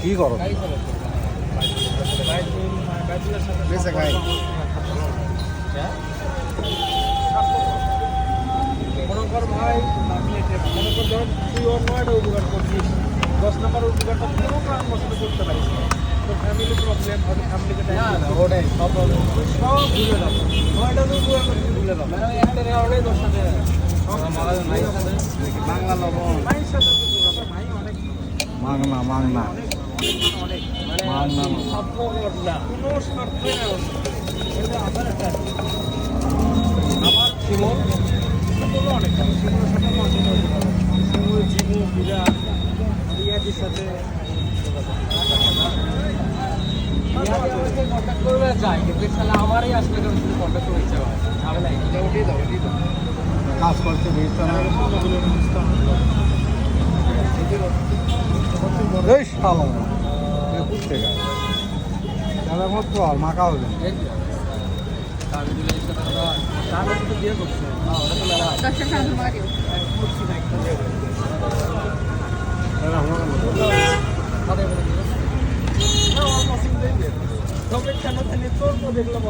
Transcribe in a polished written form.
কি করো বেঁচে খাই মনে কর ভাই মনে কর ধর তুই অন্য একটা উপকার করছিস 10 নম্বর উপকারটা কোনো কারণ বসত করতে পারিস না তোর ফ্যামিলি প্রবলেম হয়তো ফ্যামিলিকে ওটাই সব ভুলে দাও নয়টা তো উপকার করতে ভুলে দাও মানে একটা কারণে 10 সাথে বাংলা লবণ মায়ের সাথে ভাই অনেক মাংনা মাংনা অনেক মাংনা স্বার্থ না কোনো স্বার্থই না এটা আবার একটা আমার জীবন অনেক জীবনের সাথে জীবন পূজা রিয়াজির সাথে কন্ট্যাক্ট করবে যায় কিন্তু তাহলে আমারই আসলে কন্ট্যাক্ট করে ইচ্ছা হয় ঝামেলা ওটাই দাও কাজ করতে বেশ ভালো ঘুরতে গেল তাহলে মতো আর মাখা হবে বিয়ে করছে তবে কেন তোর তো দেখলাম